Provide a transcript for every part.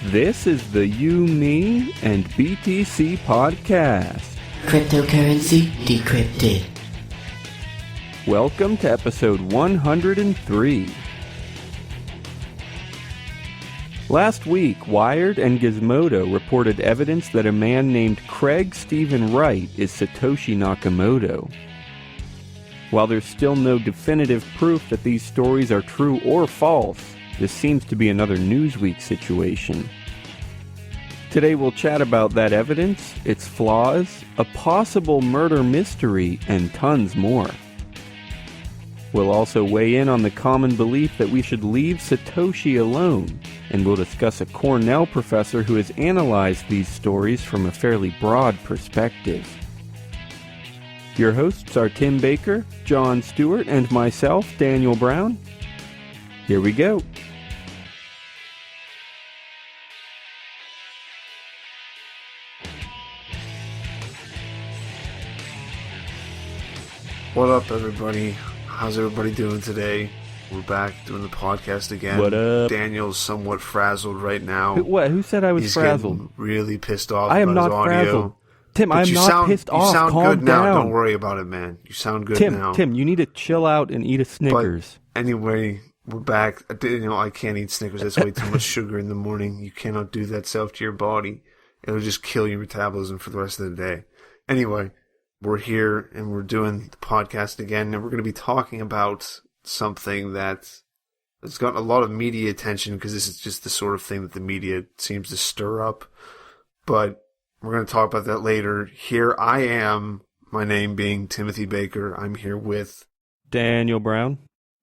This is the You, Me, and BTC podcast. Cryptocurrency decrypted. Welcome to episode 103. Last week, Wired and Gizmodo reported evidence that a man named Craig Steven Wright is Satoshi Nakamoto. While there's still no definitive proof that these stories are true or false, this seems to be another Newsweek situation. Today we'll chat about that evidence, its flaws, a possible murder mystery, and tons more. We'll also weigh in on the common belief that we should leave Satoshi alone, and we'll discuss a Cornell professor who has analyzed these stories from a fairly broad perspective. Your hosts are Tim Baker, John Stuart, and myself, Daniel Brown. Here we go. What up, everybody? How's everybody doing today? We're back doing the podcast again. What up? Daniel's somewhat frazzled right now. Who said I was He's frazzled? getting really pissed off I am about not his audio. frazzled. Tim, But I'm not pissed off. You sound Calm good now. down. Don't worry about it, man. You sound good now. Tim, you need to chill out and eat a Snickers. But anyway, we're back. I can't eat Snickers. That's way too much sugar in the morning. You cannot do that stuff to your body. It'll just kill your metabolism for the rest of the day. Anyway, we're here and we're doing the podcast again, and we're going to be talking about something that has gotten a lot of media attention because this is just the sort of thing that the media seems to stir up. But we're going to talk about that later. Here I am, my name being Timothy Baker. I'm here with Daniel Brown.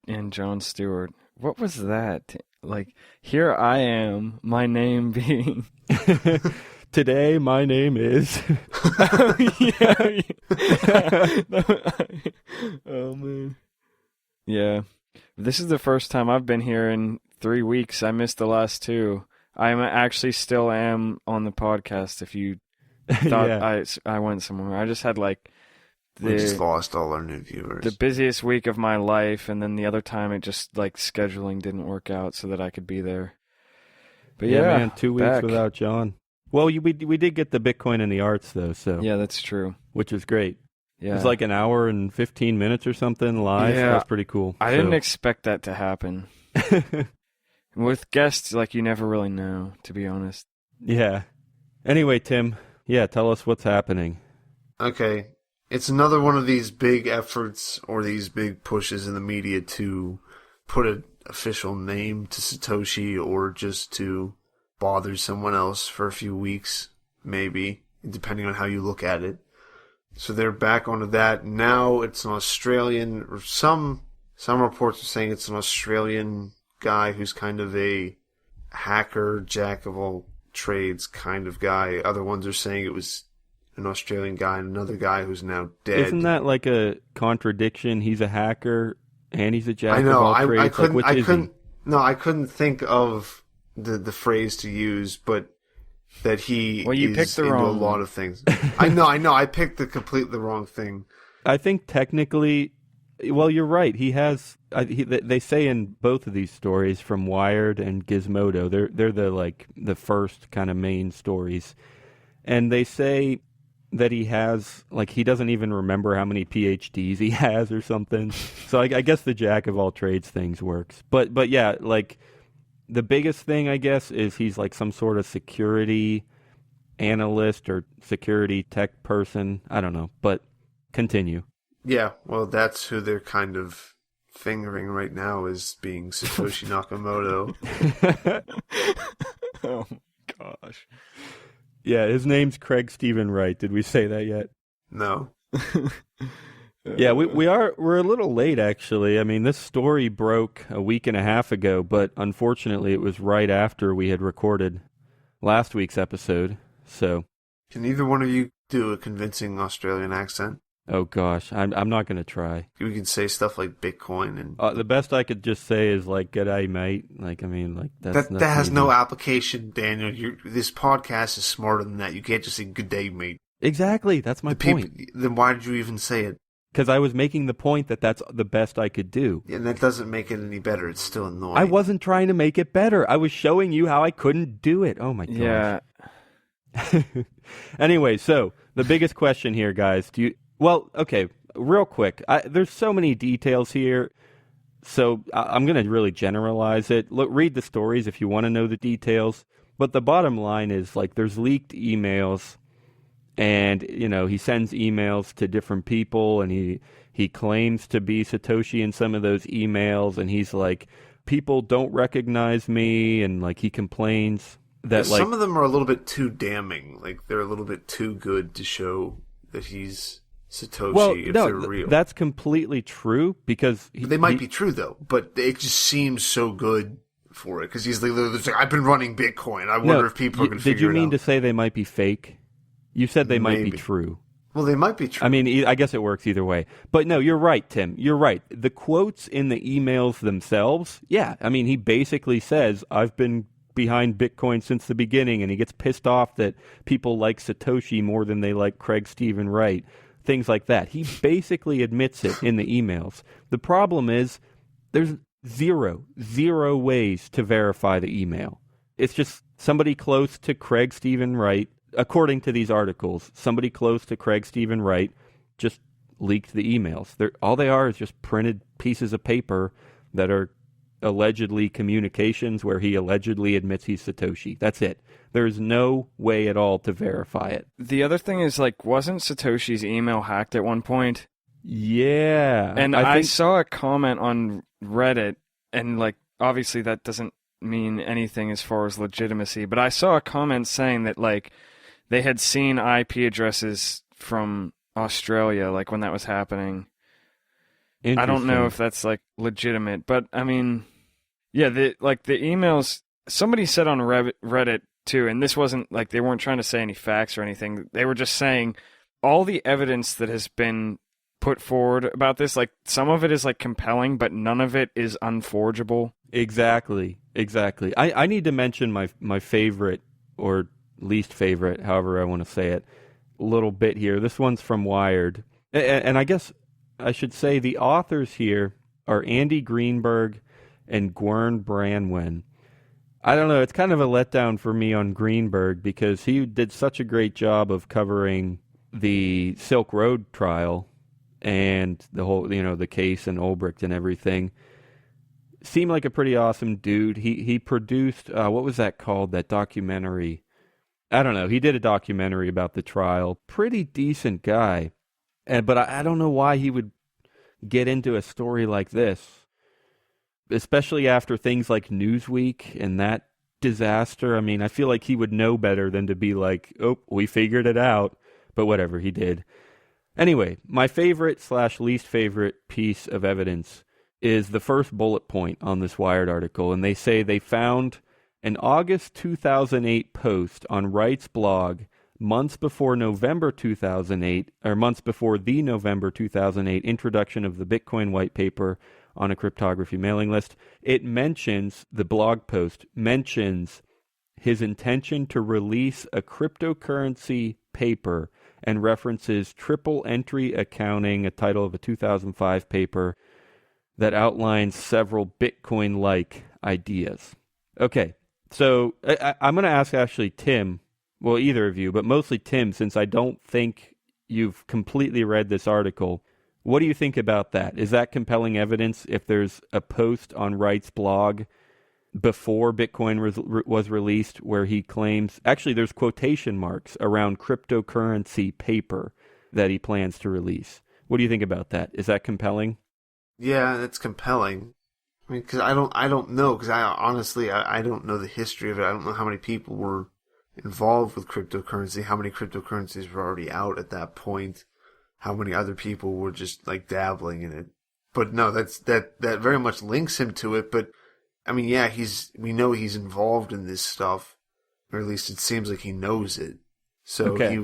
And John Stewart. What was that? Like, here I am, my name being... Today, my name is... Oh, man. Yeah. This is the first time I've been here in 3 weeks. I missed the last two. I actually still am on the podcast if you thought Yeah. I went somewhere. I just had, like... we just lost all our new viewers. The busiest week of my life, and then the other time it just, like, scheduling didn't work out so that I could be there. But Yeah, yeah, man, 2 weeks back. without John. Well, we did get the Bitcoin and the arts, though, so Yeah, that's true. which is great. Yeah. It was like an hour and 15 minutes or something live. Yeah. That was pretty cool. I didn't expect that to happen. With guests, like, you never really know, to be honest. Yeah. Anyway, Tim, tell us what's happening. Okay. It's another one of these big efforts or these big pushes in the media to put an official name to Satoshi or just to bother someone else for a few weeks, maybe, depending on how you look at it. So they're back onto that. Now it's an Australian, or some reports are saying it's an Australian guy who's kind of a hacker, jack of all trades kind of guy. Other ones are saying it was an Australian guy and another guy who's now dead. Isn't that like a contradiction? He's a hacker and he's a jack I know. of all trades. I couldn't think of the phrase to use, but that he Well, you is picked the into wrong a lot one. of things. I know. I picked the completely wrong thing. I think technically, well, you're right. He has. They say in both of these stories from Wired and Gizmodo, they're the first kind of main stories, and they say that he has, like, he doesn't even remember how many PhDs he has or something. So I guess the jack of all trades things works. But yeah, like, the biggest thing, I guess, is he's like some sort of security analyst or security tech person. I don't know, but continue. Yeah, well, that's who they're kind of fingering right now as being Satoshi Nakamoto. Oh, my gosh. Yeah, his name's Craig Steven Wright. Did we say that yet? No. Yeah, we're a little late, actually. I mean, this story broke a week and a half ago, but unfortunately it was right after we had recorded last week's episode. So, Can either one of you do a convincing Australian accent? oh gosh, I'm not going to try. We can say stuff like Bitcoin and The best I could just say is like, "G'day, mate." Like, I mean, like that's that has easy. no application, Daniel. This podcast is smarter than that. You can't just say "Good day, mate." Exactly, that's my The people, point. then why did you even say it? because I was making the point that that's the best I could do. And that doesn't make it any better. It's still annoying. I wasn't trying to make it better. I was showing you how I couldn't do it. Oh my gosh. Yeah. Anyway, so the biggest question here, guys, okay, real quick. There's so many details here, so I'm going to really generalize it. Look, read the stories if you want to know the details. But the bottom line is, like, there's leaked emails, and, you know, he sends emails to different people, and he claims to be Satoshi in some of those emails, and he's like, people don't recognize me, and, like, he complains that, like, some of them are a little bit too damning. Like, they're a little bit too good to show that he's Satoshi they're real. That's completely true, because they might be true, though, but it just seems so good for it, because he's literally like, I've been running Bitcoin. I wonder if people are going to figure it out. Did you mean to say they might be fake? You said they might be true. Well, they might be true. I mean, I guess it works either way. But no, you're right, Tim. You're right. The quotes in the emails themselves, yeah. I mean, he basically says, I've been behind Bitcoin since the beginning, and he gets pissed off that people like Satoshi more than they like Craig Steven Wright. Things like that. He basically admits it in the emails. The problem is there's zero ways to verify the email. It's just somebody close to Craig Steven Wright, according to these articles, somebody close to Craig Steven Wright just leaked the emails. All they are is just printed pieces of paper that are allegedly communications where he allegedly admits he's Satoshi. That's it. There's no way at all to verify it. The other thing is, like, wasn't Satoshi's email hacked at one point? Yeah. And I saw a comment on Reddit, and, like, obviously that doesn't mean anything as far as legitimacy, but I saw a comment saying that, like, they had seen IP addresses from Australia, like, when that was happening. I don't know if that's, like, legitimate, but, I mean, yeah, the emails, somebody said on Reddit, too, and this wasn't, like, they weren't trying to say any facts or anything. They were just saying all the evidence that has been put forward about this, like, some of it is, like, compelling, but none of it is unforgeable. Exactly. I need to mention my favorite, or least favorite, however I want to say it, little bit here. This one's from Wired. And I guess I should say the authors here are Andy Greenberg and Gwern Branwen. I don't know, it's kind of a letdown for me on Greenberg, because he did such a great job of covering the Silk Road trial and the whole, you know, the case and Ulbricht and everything. Seemed like a pretty awesome dude. He produced, what was that called, that documentary? I don't know. He did a documentary about the trial. Pretty decent guy. But I don't know why he would get into a story like this, especially after things like Newsweek and that disaster. I mean, I feel like he would know better than to be like, oh, we figured it out. But whatever, he did. Anyway, my favorite/least favorite piece of evidence is the first bullet point on this Wired article. And they say they found an August 2008 post on Wright's blog months before November 2008, or months before the November 2008 introduction of the Bitcoin white paper on a cryptography mailing list. It mentions, the blog post mentions his intention to release a cryptocurrency paper and references triple entry accounting, a title of a 2005 paper that outlines several Bitcoin-like ideas. Okay, so I'm going to ask actually Tim, well, either of you, but mostly Tim, since I don't think you've completely read this article. What do you think about that? Is that compelling evidence if there's a post on Wright's blog before Bitcoin was released where he claims, actually there's quotation marks around cryptocurrency paper that he plans to release. What do you think about that? Is that compelling? Yeah, that's compelling. I mean, because I don't know, because I don't know the history of it. I don't know how many people were involved with cryptocurrency, how many cryptocurrencies were already out at that point, how many other people were just like dabbling in it. But no, that very much links him to it. But I mean, yeah, we know he's involved in this stuff, or at least it seems like he knows it. So okay.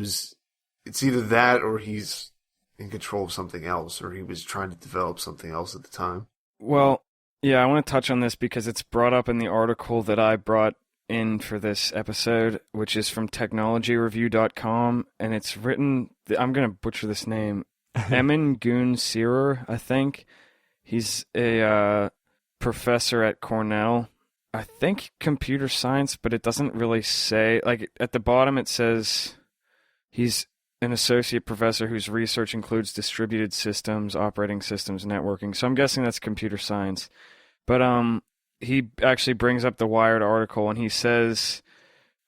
It's either that or he's in control of something else, or he was trying to develop something else at the time. Well, yeah, I want to touch on this because it's brought up in the article that I brought in for this episode, which is from technologyreview.com, and it's written, I'm going to butcher this name, Emin Gun Sirer, I think. He's a professor at Cornell. I think computer science, but it doesn't really say. Like, at the bottom it says he's an associate professor whose research includes distributed systems, operating systems, networking. So I'm guessing that's computer science. But he actually brings up the Wired article, and he says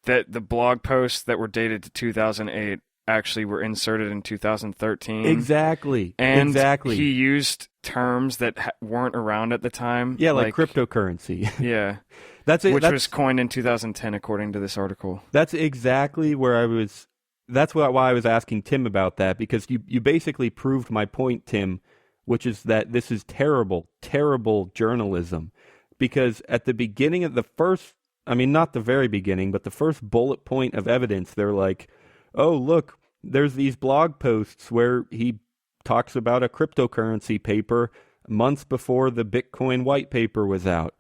that the blog posts that were dated to 2008 actually were inserted in 2013. Exactly. And exactly. he used terms that weren't around at the time. Yeah, like cryptocurrency. Yeah. That's was coined in 2010, according to this article. That's exactly where I was. That's why I was asking Tim about that, because you basically proved my point, Tim, which is that this is terrible, terrible journalism. Because at the beginning of the first, I mean, not the very beginning, but the first bullet point of evidence, they're like, oh, look, there's these blog posts where he talks about a cryptocurrency paper months before the Bitcoin white paper was out.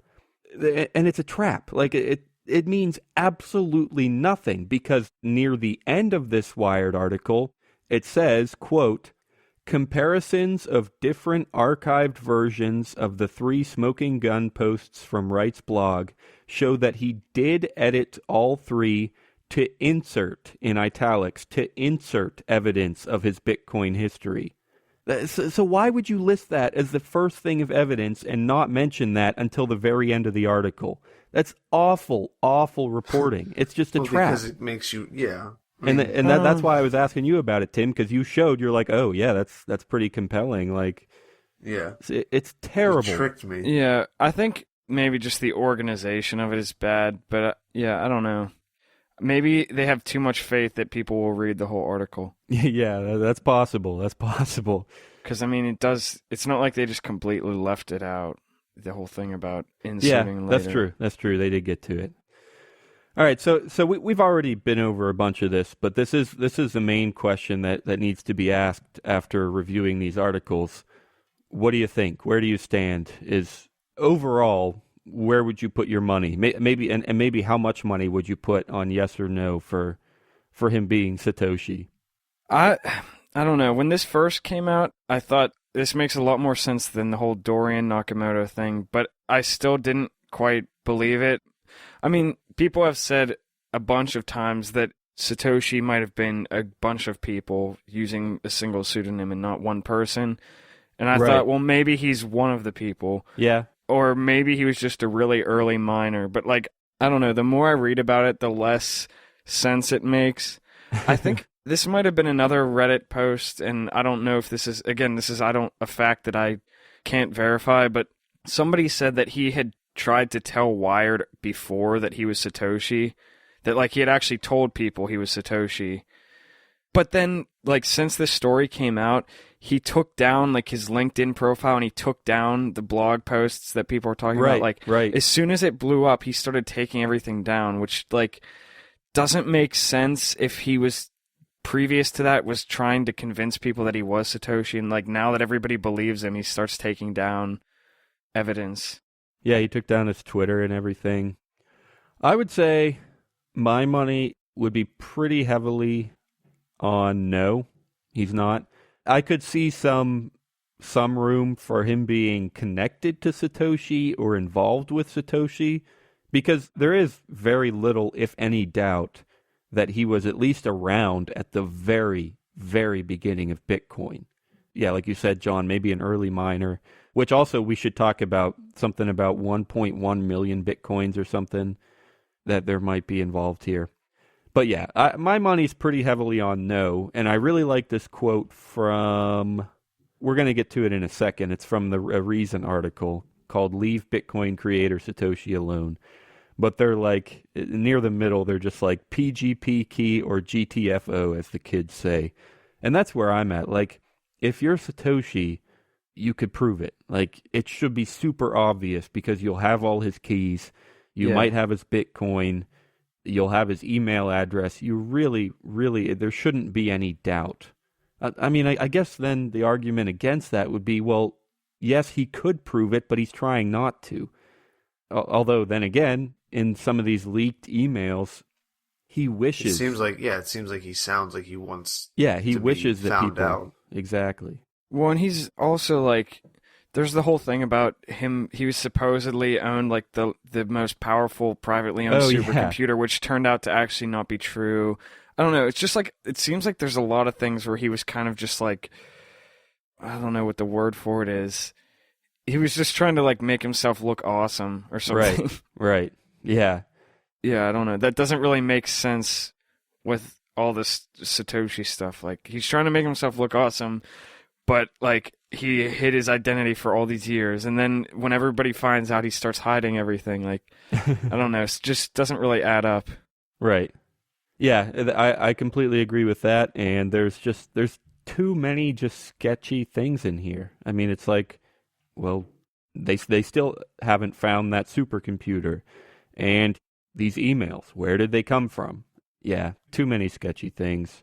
And it's a trap. Like, it means absolutely nothing, because near the end of this Wired article, it says, quote, comparisons of different archived versions of the 3 smoking gun posts from Wright's blog show that he did edit all 3 to insert, in italics, to insert evidence of his Bitcoin history. So why would you list that as the first thing of evidence and not mention that until the very end of the article? That's awful, awful reporting. It's just a trap. Because it makes you, yeah. That's why I was asking you about it, Tim, because you showed, you're like, oh, yeah, that's pretty compelling. Like, yeah, it's terrible. You tricked me. Yeah, I think maybe just the organization of it is bad, but yeah, I don't know. Maybe they have too much faith that people will read the whole article. Yeah, that's possible. That's possible. Because, I mean, it's not like they just completely left it out, the whole thing about inserting later. That's true. They did get to it. All right, so we've already been over a bunch of this, but this is the main question that needs to be asked after reviewing these articles. What do you think? Where do you stand? Is overall, where would you put your money? Maybe and maybe how much money would you put on yes or no for him being Satoshi? I don't know. When this first came out, I thought this makes a lot more sense than the whole Dorian Nakamoto thing, but I still didn't quite believe it. I mean, people have said a bunch of times that Satoshi might have been a bunch of people using a single pseudonym and not one person. And I thought, well, maybe he's one of the people. Yeah. Or maybe he was just a really early miner. But, like, I don't know. The more I read about it, the less sense it makes. I think this might have been another Reddit post, and I don't know if this is a fact that I can't verify, but somebody said that he had tried to tell Wired before that he was Satoshi, that, like, he had actually told people he was Satoshi. But then, like, since this story came out, he took down, like, his LinkedIn profile, and he took down the blog posts that people were talking about. Like, as soon as it blew up, he started taking everything down, which, like, doesn't make sense if he was, previous to that, was trying to convince people that he was Satoshi, and, like, now that everybody believes him, he starts taking down evidence. Yeah, he took down his Twitter and everything. I would say my money would be pretty heavily on no, he's not. I could see some room for him being connected to Satoshi or involved with Satoshi, because there is very little, if any, doubt that he was at least around at the very, very beginning of Bitcoin. Yeah, like you said, John, maybe an early miner, which also we should talk about something about 1.1 million Bitcoins or something that there might be involved here. But yeah, my money's pretty heavily on no, and I really like this quote from, we're going to get to it in a second, it's from a Reason article called Leave Bitcoin Creator Satoshi Alone. But they're like, near the middle, they're just like PGP key or GTFO, as the kids say. And that's where I'm at. Like, if you're Satoshi, you could prove it. Like, it should be super obvious because you'll have all his keys. You might have his Bitcoin. You'll have his email address. You really, there shouldn't be any doubt. I mean, I guess then the argument against that would be, well, yes, he could prove it, but he's trying not to. Although, then again, in some of these leaked emails, he wishes. It seems like he sounds like he wants. Yeah, he wishes that people. Out. exactly. Well, and he's also like, there's the whole thing about him. He was supposedly owned like the most powerful privately owned supercomputer, which turned out to actually not be true. I don't know. It's just like, it seems like there's a lot of things where he was kind of just like, I don't know what the word for it is. He was just trying to like make himself look awesome or something. Right. Yeah. Yeah, I don't know. That doesn't really make sense with all this Satoshi stuff. Like, he's trying to make himself look awesome, but like he hid his identity for all these years, and then when everybody finds out, he starts hiding everything. Like, I don't know. It just doesn't really add up. Right. Yeah, I completely agree with that. And there's too many just sketchy things in here. I mean, it's like, well, they still haven't found that supercomputer, and these emails, where did they come from? Yeah, too many sketchy things.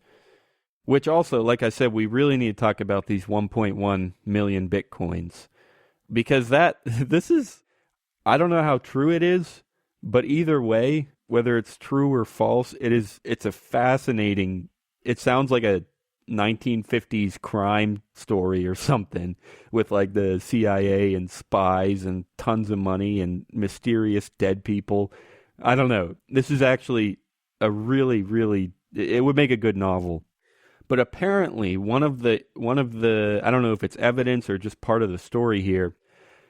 Which also, like I said, we really need to talk about these 1.1 million Bitcoins. Because this is, I don't know how true it is, but either way, whether it's true or false, it's a fascinating, it sounds like a 1950s crime story or something, with like the CIA and spies and tons of money and mysterious dead people. I don't know. This is actually a really, really, it would make a good novel. But apparently one of the I don't know if it's evidence or just part of the story here,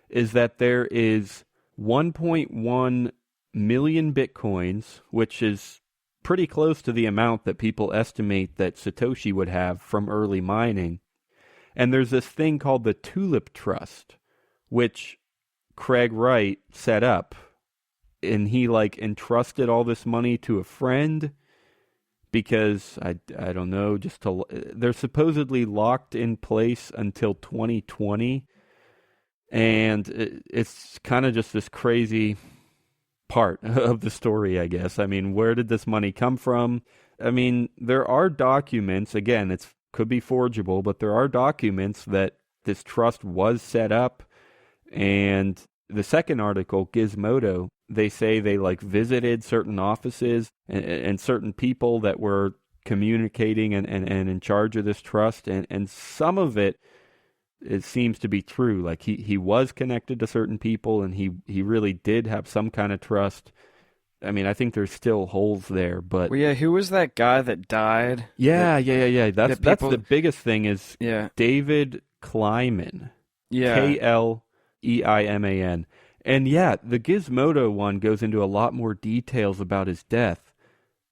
is that there is 1.1 million Bitcoins, which is pretty close to the amount that people estimate that Satoshi would have from early mining. And there's this thing called the Tulip Trust, which Craig Wright set up. And he like entrusted all this money to a friend because I don't know, they're supposedly locked in place until 2020. And it's kind of just this crazy part of the story, I guess. I mean, where did this money come from? I mean, there are documents, again, it could be forgeable, but there are documents that this trust was set up. And the second article, Gizmodo, they say they like visited certain offices and certain people that were communicating and in charge of this trust. And some of it seems to be true. Like he was connected to certain people and he really did have some kind of trust. I mean, I think there's still holes there, but... Well, yeah, who was that guy that died? Yeah. That's the biggest thing is David Kleiman. Yeah. Kleiman. And yeah, the Gizmodo one goes into a lot more details about his death.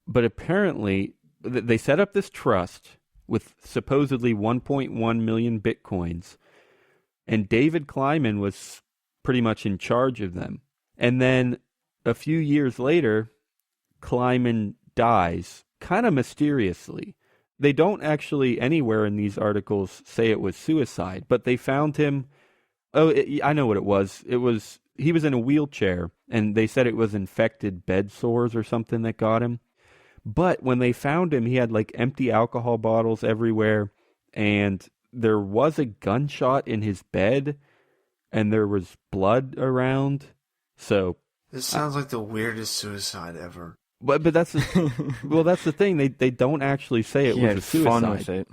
But apparently, they set up this trust with supposedly 1.1 million Bitcoins. And David Kleiman was pretty much in charge of them. And then a few years later, Kleiman dies, kind of mysteriously. They don't actually anywhere in these articles say it was suicide, but they found him... I know what it was. He was in a wheelchair, and they said it was infected bed sores or something that got him. But when they found him, he had like empty alcohol bottles everywhere, and there was a gunshot in his bed, and there was blood around. So this sounds like the weirdest suicide ever. But that's that's the thing. They don't actually say it was a suicide. Fun with it.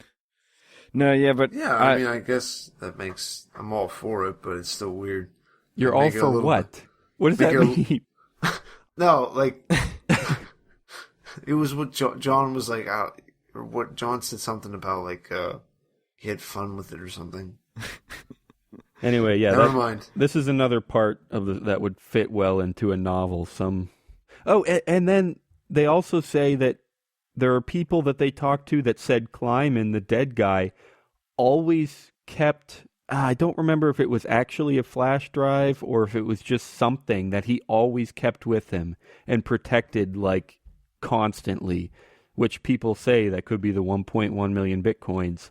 No, yeah, but I mean, I guess I'm all for it, but it's still weird. You're all for what? What does that mean? No, like it was what John was like out, or what John said something about like he had fun with it or something. Anyway, yeah, never mind. This is another part of that would fit well into a novel. And then they also say that there are people that they talked to that said Kleiman, the dead guy, always kept... I don't remember if it was actually a flash drive or if it was just something that he always kept with him and protected like constantly, which people say that could be the 1.1 million Bitcoins.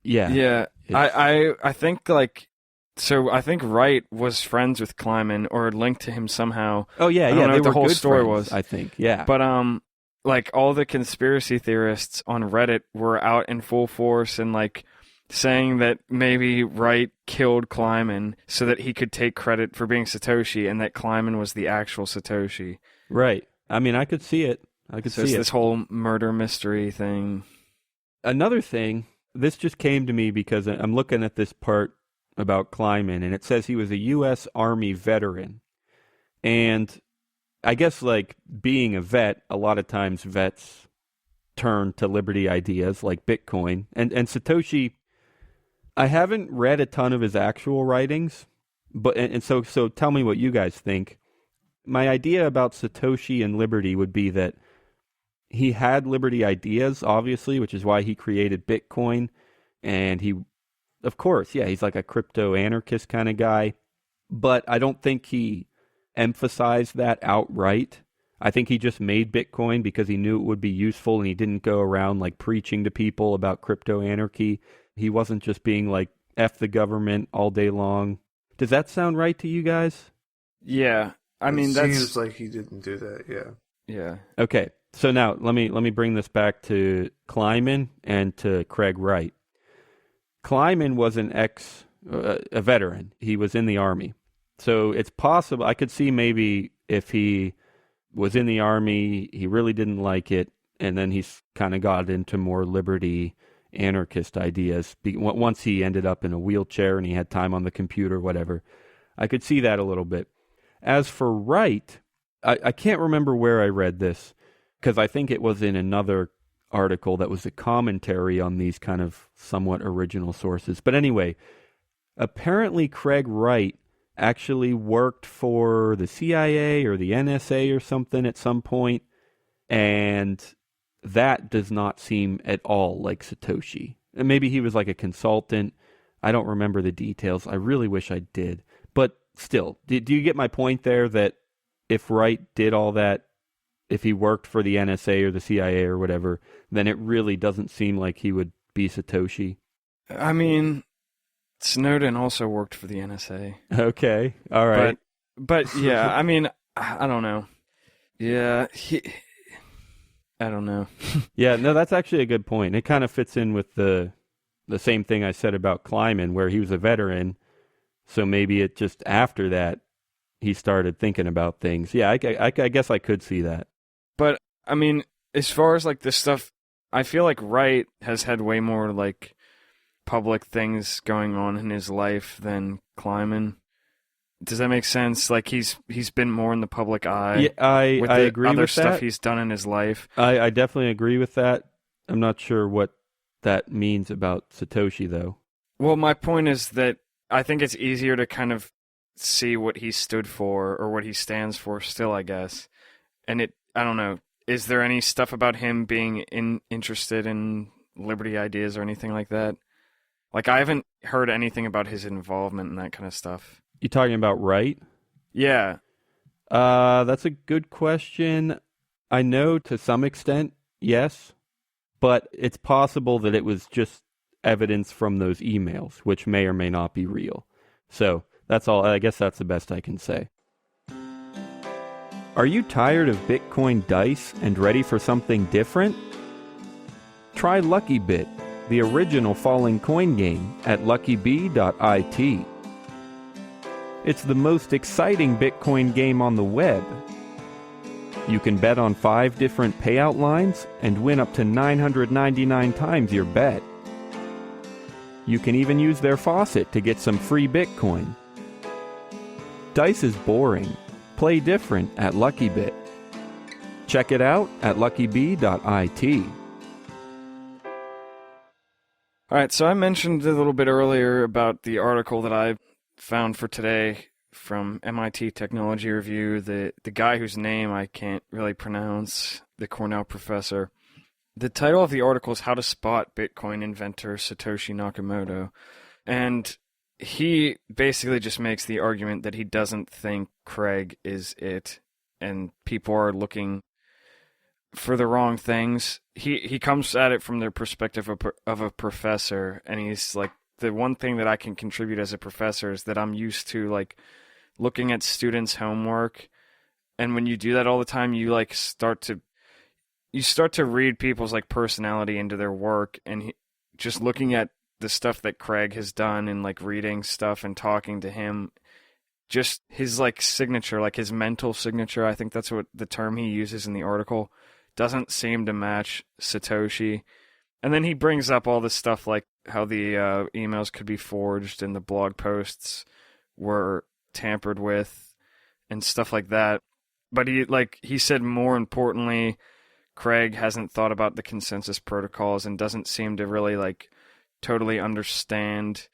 Yeah. I think like... So I think Wright was friends with Kleiman or linked to him somehow. Oh yeah, I don't know they what the were whole good story friends, was. I think, yeah. But like all the conspiracy theorists on Reddit were out in full force and like saying that maybe Wright killed Kleiman so that he could take credit for being Satoshi and that Kleiman was the actual Satoshi. Right. I mean, I could see it. It's this whole murder mystery thing. Another thing this just came to me because I'm looking at this part about Kleiman, and it says he was a U.S. Army veteran. And I guess, like, being a vet, a lot of times vets turn to liberty ideas like Bitcoin. And Satoshi, I haven't read a ton of his actual writings, but so tell me what you guys think. My idea about Satoshi and liberty would be that he had liberty ideas, obviously, which is why he created Bitcoin. And he, of course, yeah, he's like a crypto anarchist kind of guy. But I don't think he emphasized that outright. I think he just made Bitcoin because he knew it would be useful, and he didn't go around like preaching to people about crypto anarchy. He wasn't just being like, F the government all day long. Does that sound right to you guys? Yeah. I mean, it that's... seems like he didn't do that, yeah. Yeah. Okay. So now let me bring this back to Kleiman and to Craig Wright. Kleiman was a veteran. He was in the Army. So it's possible, I could see maybe if he was in the Army, he really didn't like it, and then he's kind of got into more liberty anarchist ideas once he ended up in a wheelchair and he had time on the computer, whatever. I could see that a little bit. As for Wright, I can't remember where I read this, because I think it was in another article that was a commentary on these kind of somewhat original sources. But anyway, apparently Craig Wright actually worked for the CIA or the NSA or something at some point, and that does not seem at all like Satoshi. And maybe he was like a consultant. I don't remember the details. I really wish I did. But still, do you get my point there that if Wright did all that, if he worked for the NSA or the CIA or whatever, then it really doesn't seem like he would be Satoshi? I mean, Snowden also worked for the NSA. Okay, all right. But yeah, I mean, I don't know. Yeah, I don't know. Yeah, no, that's actually a good point. It kind of fits in with the same thing I said about Kleiman, where he was a veteran, so maybe it just after that he started thinking about things. Yeah, I guess I could see that. But, I mean, as far as, like, this stuff, I feel like Wright has had way more, like, public things going on in his life than Kleiman. Does that make sense? Like, he's been more in the public eye. Yeah, I agree with that. Other stuff he's done in his life. I definitely agree with that. I'm not sure what that means about Satoshi, though. Well, my point is that I think it's easier to kind of see what he stood for or what he stands for still, I guess. And I don't know, is there any stuff about him being interested in liberty ideas or anything like that? Like, I haven't heard anything about his involvement in that kind of stuff. You talking about Wright? Yeah. That's a good question. I know to some extent, yes, but it's possible that it was just evidence from those emails, which may or may not be real. So that's all. I guess that's the best I can say. Are you tired of Bitcoin dice and ready for something different? Try Lucky Bit, the original falling coin game at luckybee.it. It's the most exciting Bitcoin game on the web. You can bet on 5 different payout lines and win up to 999 times your bet. You can even use their faucet to get some free Bitcoin. Dice is boring. Play different at LuckyBit. Check it out at luckybee.it. All right, so I mentioned a little bit earlier about the article that I found for today from MIT Technology Review, the guy whose name I can't really pronounce, the Cornell professor. The title of the article is How to Spot Bitcoin Inventor Satoshi Nakamoto. And he basically just makes the argument that he doesn't think Craig is it, and people are looking for the wrong things. He comes at it from the perspective of a professor, and he's like, the one thing that I can contribute as a professor is that I'm used to like looking at students' homework, and when you do that all the time, you like start to read people's like personality into their work, and just looking at the stuff that Craig has done and like reading stuff and talking to him, just his like signature, like his mental signature, I think that's what the term he uses in the article, doesn't seem to match Satoshi. And then he brings up all this stuff like how the emails could be forged and the blog posts were tampered with and stuff like that. But he said more importantly, Craig hasn't thought about the consensus protocols and doesn't seem to really totally understand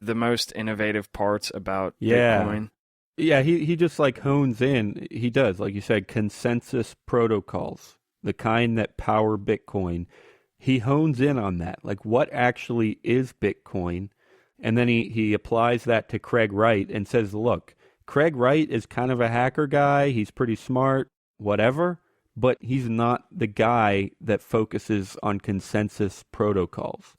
the most innovative parts about Bitcoin. Yeah, he just hones in. He does, like you said, consensus protocols, the kind that power Bitcoin. He hones in on that, what actually is Bitcoin, and then he applies that to Craig Wright and says, look, Craig Wright is kind of a hacker guy. He's pretty smart, whatever, but he's not the guy that focuses on consensus protocols.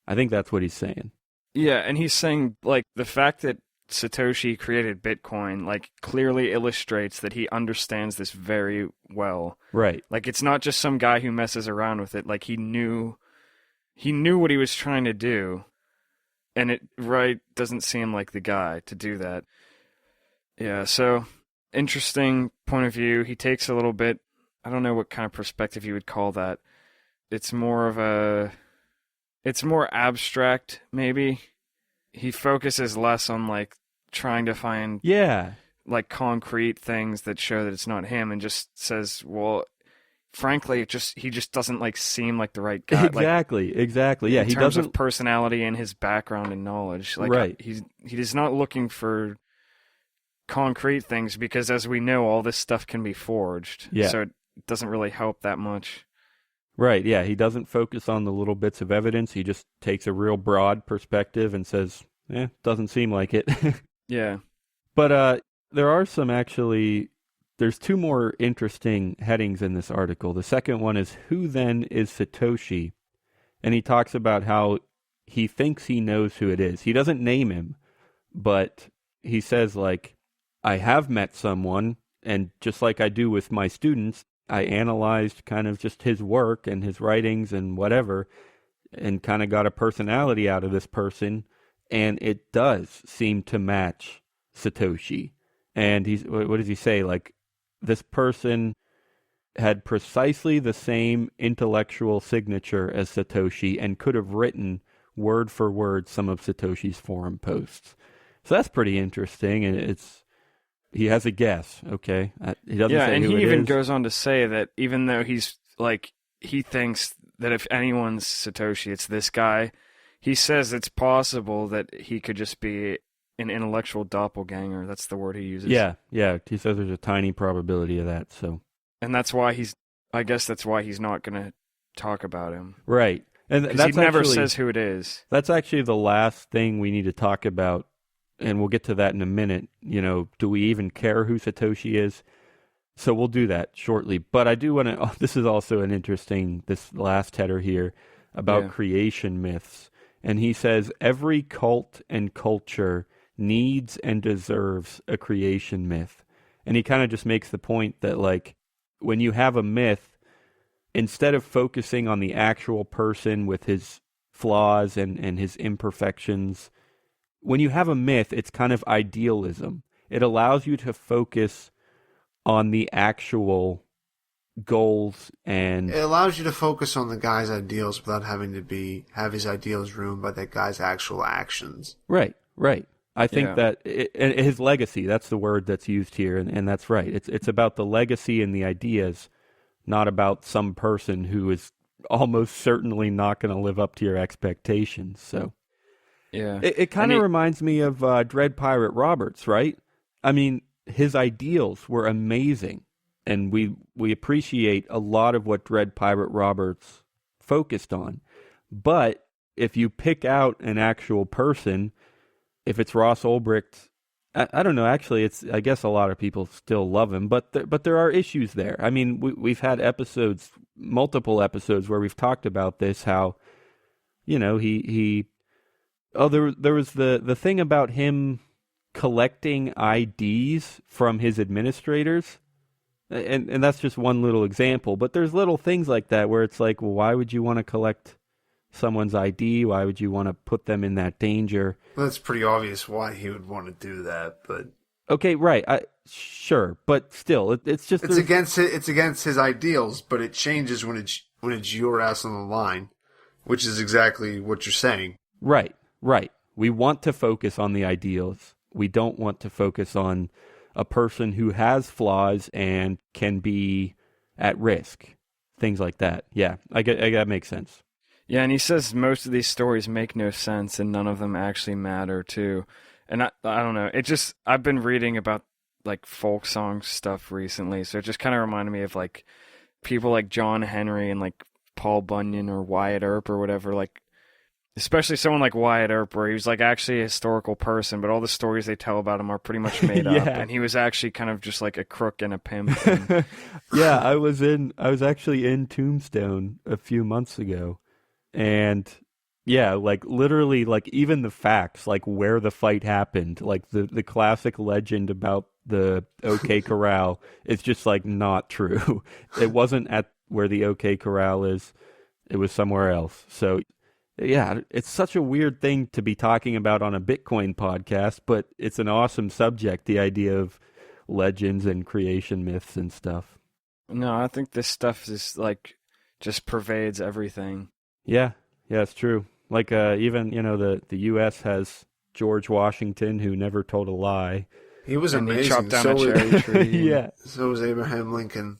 I think that's what he's saying. Yeah, and he's saying, the fact that Satoshi created Bitcoin, clearly illustrates that he understands this very well. Right. It's not just some guy who messes around with it. He knew what he was trying to do, and Wright doesn't seem like the guy to do that. Yeah, so interesting point of view. He takes a little bit, I don't know what kind of perspective you would call that. It's more abstract, maybe. He focuses less on trying to find concrete things that show that it's not him, and just says, well, frankly, he just doesn't seem like the right guy. Exactly. Yeah, in terms of personality and his background and knowledge. Right. He is not looking for concrete things because, as we know, all this stuff can be forged. Yeah. So it doesn't really help that much. Right, yeah, he doesn't focus on the little bits of evidence. He just takes a real broad perspective and says, doesn't seem like it. Yeah. But there are there's two more interesting headings in this article. The second one is, who then is Satoshi? And he talks about how he thinks he knows who it is. He doesn't name him, but he says, I have met someone, and just like I do with my students, I analyzed kind of just his work and his writings and whatever, and kind of got a personality out of this person, and it does seem to match Satoshi. And what does he say? This person had precisely the same intellectual signature as Satoshi and could have written word for word some of Satoshi's forum posts. So that's pretty interesting, and he has a guess, okay? He doesn't say and who he it even is. goes on to say that even though he's he thinks that if anyone's Satoshi, it's this guy. He says it's possible that he could just be an intellectual doppelganger. That's the word he uses. Yeah. He says there's a tiny probability of that. So, and that's why I guess that's why he's not going to talk about him. Right, and he never says who it is. That's actually the last thing we need to talk about. And we'll get to that in a minute. Do we even care who Satoshi is? So we'll do that shortly. But I do want to, this is also this last header here about creation myths. And he says, every cult and culture needs and deserves a creation myth. And he kind of just makes the point that, when you have a myth, instead of focusing on the actual person with his flaws and his imperfections, when you have a myth, it's kind of idealism. It allows you to focus on the actual goals, and it allows you to focus on the guy's ideals without having to have his ideals ruined by that guy's actual actions. Right. I think that his legacy, that's the word that's used here, and that's right. It's about the legacy and the ideas, not about some person who is almost certainly not going to live up to your expectations. So yeah, it kind of reminds me of Dread Pirate Roberts, right? I mean, his ideals were amazing, and we appreciate a lot of what Dread Pirate Roberts focused on. But if you pick out an actual person, if it's Ross Ulbricht, I don't know. Actually, I guess a lot of people still love him, but there are issues there. I mean, we've had multiple episodes where we've talked about this. How, he there was the thing about him collecting IDs from his administrators, and that's just one little example. But there's little things like that where it's well, why would you want to collect someone's ID? Why would you want to put them in that danger? Well, that's pretty obvious why he would want to do that, but okay, right, sure, but still, it's just it's against his ideals. But it changes when it's your ass on the line. Which is exactly what you're saying. Right. We want to focus on the ideals. We don't want to focus on a person who has flaws and can be at risk. Things like that. Yeah, I get that makes sense. Yeah, and he says most of these stories make no sense and none of them actually matter too. And I don't know. I've been reading about like folk song stuff recently, so it just kind of reminded me of like people like John Henry and like Paul Bunyan or Wyatt Earp or whatever, like especially someone like Wyatt Earp, where he was like actually a historical person, but all the stories they tell about him are pretty much made up, and he was actually kind of just like a crook and a pimp. And... Yeah, I was actually in Tombstone a few months ago, and yeah, like literally, like even the facts, like where the fight happened, like the classic legend about the OK Corral, it's just like not true. It wasn't at where the OK Corral is; it was somewhere else. So. Yeah, it's such a weird thing to be talking about on a Bitcoin podcast, but it's an awesome subject, the idea of legends and creation myths and stuff. No, I think this stuff is like just pervades everything. Yeah, it's true. Like even, the US has George Washington, who never told a lie. He was and amazing. He chopped down a cherry tree. Yeah. So was Abraham Lincoln.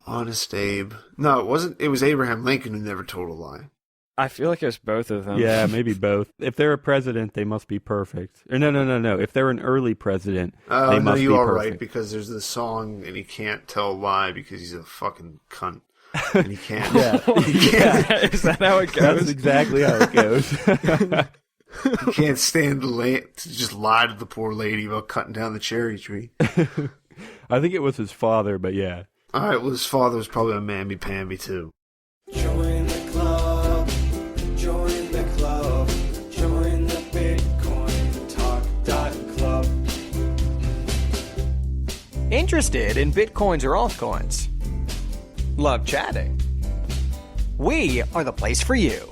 Honest Abe. No, it wasn't. It was Abraham Lincoln who never told a lie. I feel like it was both of them. Yeah, maybe both. If they're a president, they must be perfect. Or no. If they're an early president, they must be you are perfect. right, because there's this song, and he can't tell a lie because he's a fucking cunt. And he can't. He can't. Is that how it goes? That's exactly how it goes. He can't stand to just lie to the poor lady about cutting down the cherry tree. I think it was his father, but yeah. All right, well, his father was probably a mamby-pamby, too. Join the club, join the club, join the Bitcoin Talk Club. Interested in Bitcoins or altcoins? Love chatting? We are the place for you.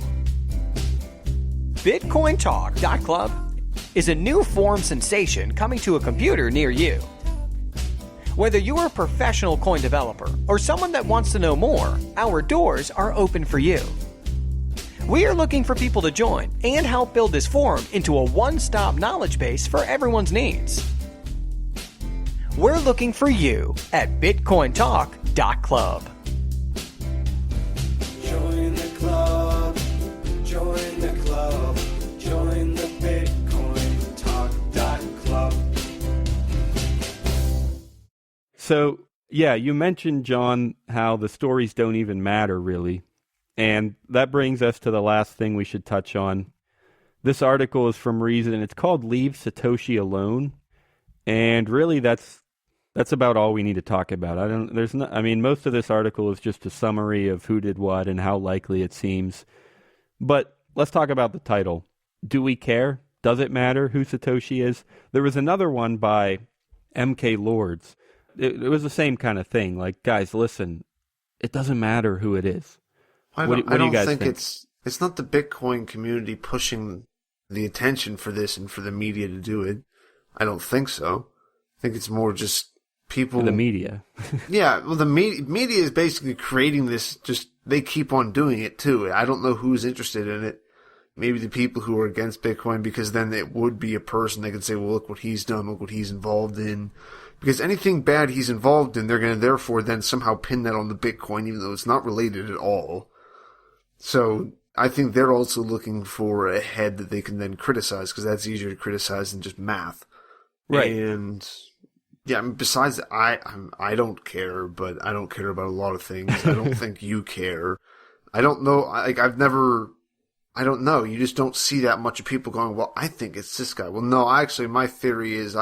Bitcoin Talk Club is a new forum sensation coming to a computer near you. Whether you're a professional coin developer or someone that wants to know more, our doors are open for you. We are looking for people to join and help build this forum into a one-stop knowledge base for everyone's needs. We're looking for you at BitcoinTalk.club. Join the club, join the club, join the Bitcoin Talk Club. So, yeah, you mentioned, John, how the stories don't even matter, really. And that brings us to the last thing we should touch on. This article is from Reason, and it's called Leave Satoshi Alone. And really, that's about all we need to talk about. Most of this article is just a summary of who did what and how likely it seems. But let's talk about the title. Do we care? Does it matter who Satoshi is? There was another one by MK Lords. It was the same kind of thing. Like, guys, listen, it doesn't matter who it is. I don't think it's not the Bitcoin community pushing the attention for this and for the media to do it. I don't think so. I think it's more just people. The media. Yeah, well, the media is basically creating this. Just they keep on doing it too. I don't know who's interested in it. Maybe the people who are against Bitcoin, because then it would be a person they could say, well, look what he's done, look what he's involved in. Because anything bad he's involved in, they're going to therefore then somehow pin that on the Bitcoin, even though it's not related at all. So I think they're also looking for a head that they can then criticize, because that's easier to criticize than just math. Right. And yeah, besides, I don't care, but I don't care about a lot of things. I don't think you care. I don't know. I don't know. You just don't see that much of people going, well, I think it's this guy. Well, no, actually, my theory is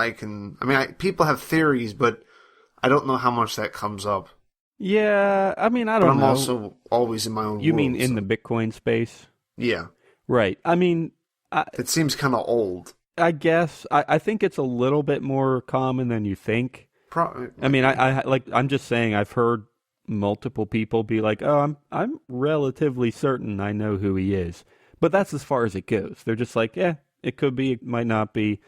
people have theories, but I don't know how much that comes up. Yeah, I don't know. But I'm also always in my own world. You mean in the Bitcoin space? Yeah. Right. It seems kind of old. I guess. I think it's a little bit more common than you think. Probably. I'm just saying, I've heard multiple people be like, oh, I'm relatively certain I know who he is. But that's as far as it goes. They're just like, yeah, it could be, it might not be.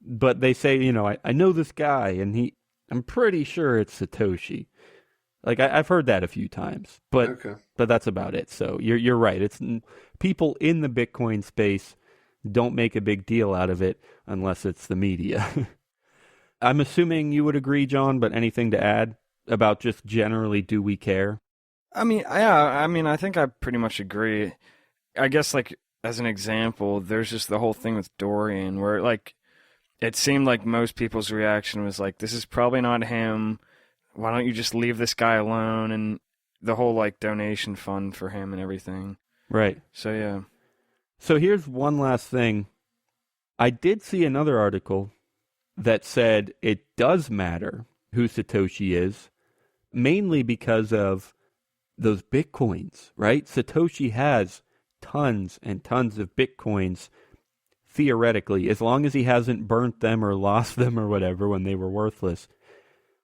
But they say, I know this guy, and I'm pretty sure it's Satoshi. Like I've heard that a few times, but Okay. that's about it. So you're right. It's people in the Bitcoin space don't make a big deal out of it unless it's the media. I'm assuming you would agree, John, but anything to add about just generally do we care? I mean, yeah, I mean, I think I pretty much agree. I guess, like, as an example, there's just the whole thing with Dorian, where, like, it seemed like most people's reaction was like, this is probably not him. Why don't you just leave this guy alone? And the whole, like, donation fund for him and everything. Right. So, yeah. So here's one last thing. I did see another article that said it does matter who Satoshi is, mainly because of those Bitcoins, right? Satoshi has tons and tons of Bitcoins, theoretically, as long as he hasn't burnt them or lost them or whatever when they were worthless.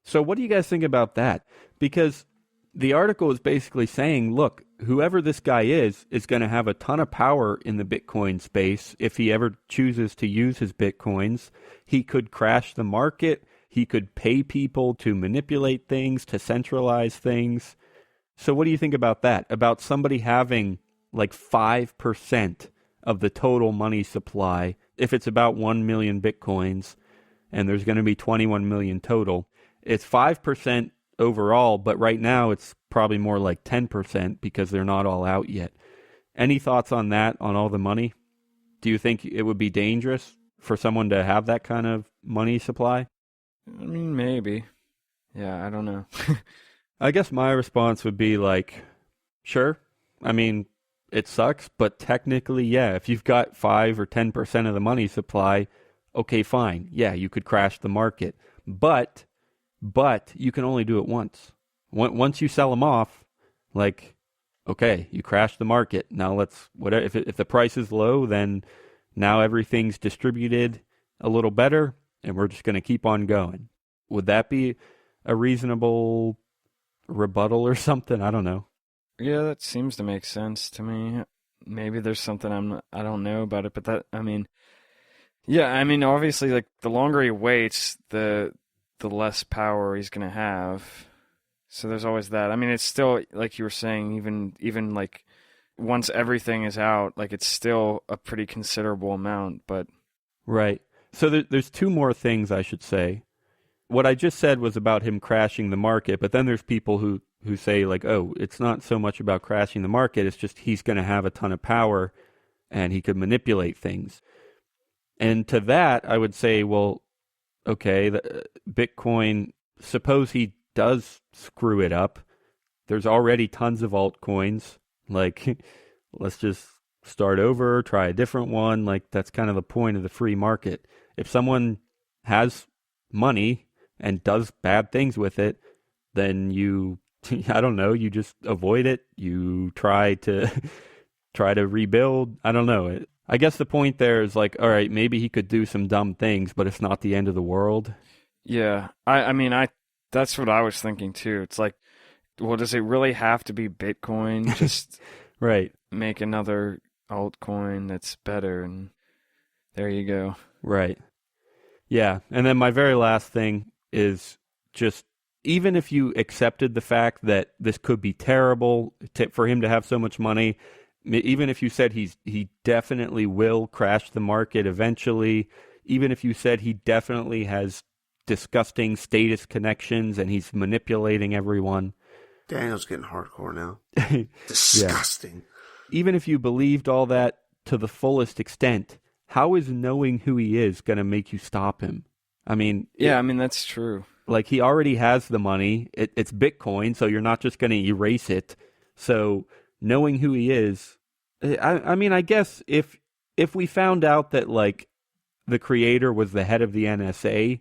So what do you guys think about that? Because the article is basically saying, look, whoever this guy is going to have a ton of power in the Bitcoin space. If he ever chooses to use his Bitcoins, he could crash the market. He could pay people to manipulate things, to centralize things. So what do you think about that? About somebody having like 5% of the total money supply, if it's about 1 million Bitcoins, and there's going to be 21 million total, it's 5% overall, but right now it's probably more like 10% because they're not all out yet. Any thoughts on that, on all the money? Do you think it would be dangerous for someone to have that kind of money supply? I mean, maybe. Yeah, I don't know. I guess my response would be like, sure. I mean, it sucks, but technically, yeah, if you've got 5 or 10% of the money supply, okay, fine. Yeah, you could crash the market. But you can only do it once. Once you sell them off, like, okay, you crash the market. Now if the price is low, then now everything's distributed a little better, and we're just going to keep on going. Would that be a reasonable rebuttal or something? I don't know. Yeah, that seems to make sense to me. Maybe there's something I don't know about it, but obviously, like, the longer he waits, the less power he's going to have. So there's always that. I mean, it's still, like you were saying, even like once everything is out, like, it's still a pretty considerable amount, but... Right. So there's two more things I should say. What I just said was about him crashing the market, but then there's people who say, like, oh, it's not so much about crashing the market, it's just he's going to have a ton of power and he could manipulate things. And to that, I would say, well, okay, Bitcoin, suppose he does screw it up. There's already tons of altcoins. Like, let's just start over, try a different one. Like, that's kind of the point of the free market. If someone has money and does bad things with it, then you just avoid it. You try to rebuild. I don't know. I guess the point there is, like, all right, maybe he could do some dumb things, but it's not the end of the world. Yeah, I mean, that's what I was thinking too. It's like, well, does it really have to be Bitcoin? Just right. Make another altcoin that's better, and there you go. Right. Yeah, and then my very last thing is just, even if you accepted the fact that this could be terrible for him to have so much money, even if you said he definitely will crash the market eventually, even if you said he definitely has disgusting status connections and he's manipulating everyone. Daniel's getting hardcore now. Disgusting. Yeah. Even if you believed all that to the fullest extent, how is knowing who he is going to make you stop him? I mean... Yeah, I mean, that's true. Like, he already has the money. It's Bitcoin, so you're not just going to erase it. So, knowing who he is... I mean, I guess if we found out that, like, the creator was the head of the NSA,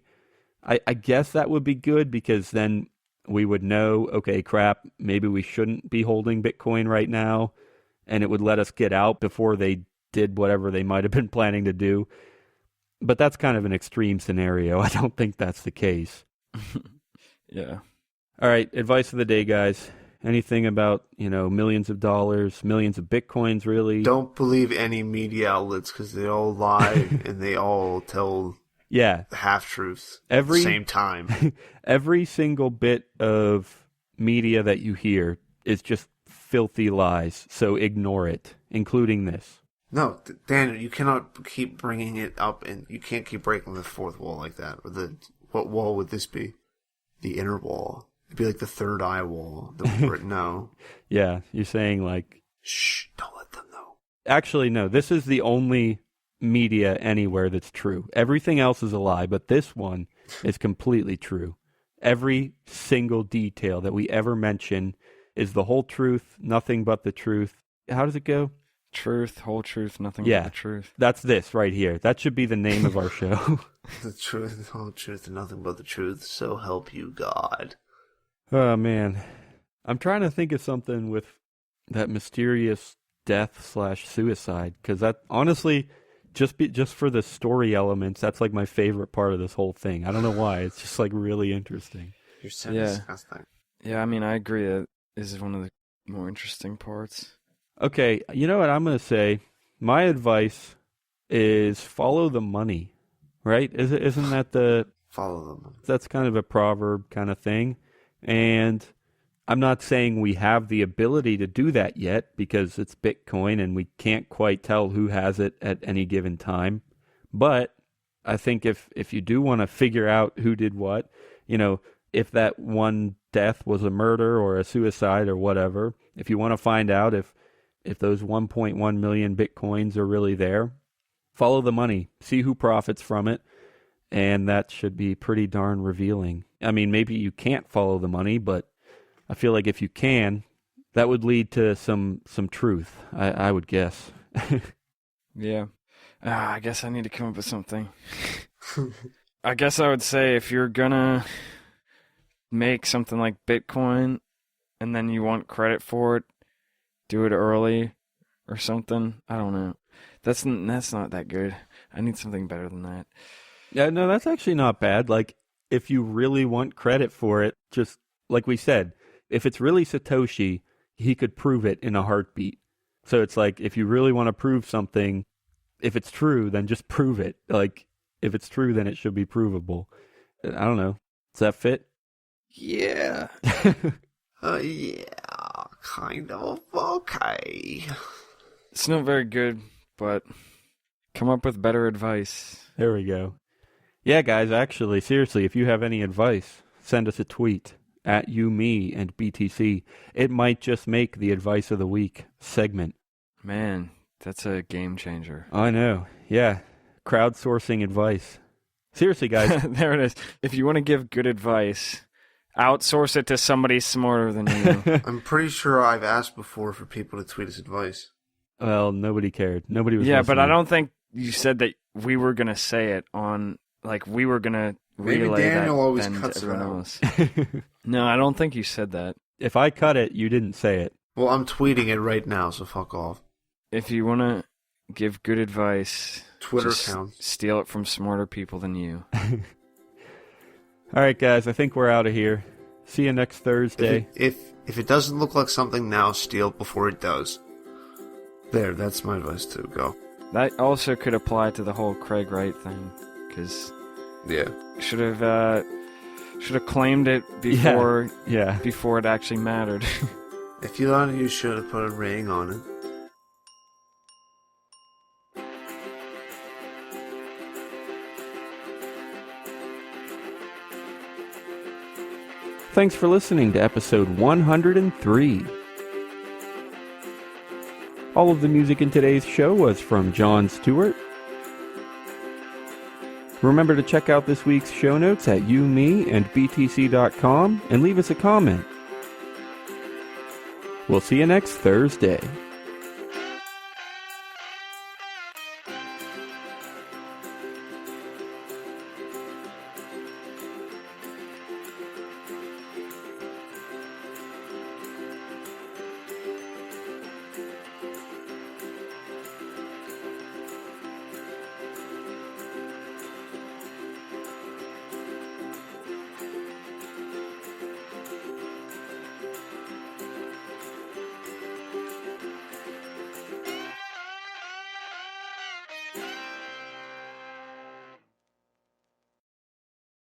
I guess that would be good, because then we would know, okay, crap, maybe we shouldn't be holding Bitcoin right now, and it would let us get out before they did whatever they might have been planning to do. But that's kind of an extreme scenario. I don't think that's the case. Yeah. All right, advice of the day, guys. Anything about, millions of dollars, millions of Bitcoins, really? Don't believe any media outlets, because they all lie and they all tell half-truths at the same time. Every single bit of media that you hear is just filthy lies, so ignore it, including this. No, Daniel, you cannot keep bringing it up, and you can't keep breaking the fourth wall like that. Or what wall would this be? The inner wall. It'd be like the third eye wall. No. Yeah, you're saying like... Shh, don't let them know. Actually, no, this is the only media anywhere that's true. Everything else is a lie, but this one is completely true. Every single detail that we ever mention is the whole truth, nothing but the truth. How does it go? Truth, whole truth, nothing but the truth. That's this right here. That should be the name of our show. The truth, the whole truth, and nothing but the truth. So help you God. Oh, man. I'm trying to think of something with that mysterious death/suicide, because that, honestly, just for the story elements, that's like my favorite part of this whole thing. I don't know why. It's just like really interesting. You're so disgusting. Yeah, I mean, I agree that is one of the more interesting parts. Okay, you know what I'm going to say? My advice is follow the money, right? Isn't that the... Follow them. That's kind of a proverb kind of thing. And I'm not saying we have the ability to do that yet because it's Bitcoin and we can't quite tell who has it at any given time. But I think if you do want to figure out who did what, you know, if that one death was a murder or a suicide or whatever, if you want to find out if those 1.1 million Bitcoins are really there, follow the money, see who profits from it, and that should be pretty darn revealing. I mean, maybe you can't follow the money, but I feel like if you can, that would lead to some truth, I would guess. Yeah. I guess I need to come up with something. I guess I would say if you're gonna make something like Bitcoin and then you want credit for it, do it early or something. I don't know. That's not that good. I need something better than that. Yeah, no, that's actually not bad. Like, if you really want credit for it, just like we said, if it's really Satoshi, he could prove it in a heartbeat. So it's like, if you really want to prove something, if it's true, then just prove it. Like, if it's true, then it should be provable. I don't know. Does that fit? Yeah. Yeah, kind of okay. It's not very good, but come up with better advice. There we go. Yeah, guys, actually, seriously, if you have any advice, send us a tweet at you, me, and BTC. It might just make the Advice of the Week segment. Man, that's a game changer. I know. Yeah. Crowdsourcing advice. Seriously, guys. There it is. If you want to give good advice, outsource it to somebody smarter than you. I'm pretty sure I've asked before for people to tweet us advice. Well, nobody cared. Nobody was Yeah, listening. but I don't think you said that we were going to say it on, like, we were going to relay Maybe Daniel that always then cuts to it everyone out. else. No, I don't think you said that. If I cut it, you didn't say it. Well, I'm tweeting it right now, so fuck off. If you want to give good advice, Twitter just accounts. steal it from smarter people than you. All right, guys, I think we're out of here. See you next Thursday. If it doesn't look like something now, steal it before it does. There, that's my advice too. Go. That also could apply to the whole Craig Wright thing, because Yeah. should have claimed it before Yeah. before it actually mattered. If you thought you should have put a ring on it. Thanks for listening to episode 103. All of the music in today's show was from Jon Stuart. Remember to check out this week's show notes at youmeandbtc.com and leave us a comment. We'll see you next Thursday.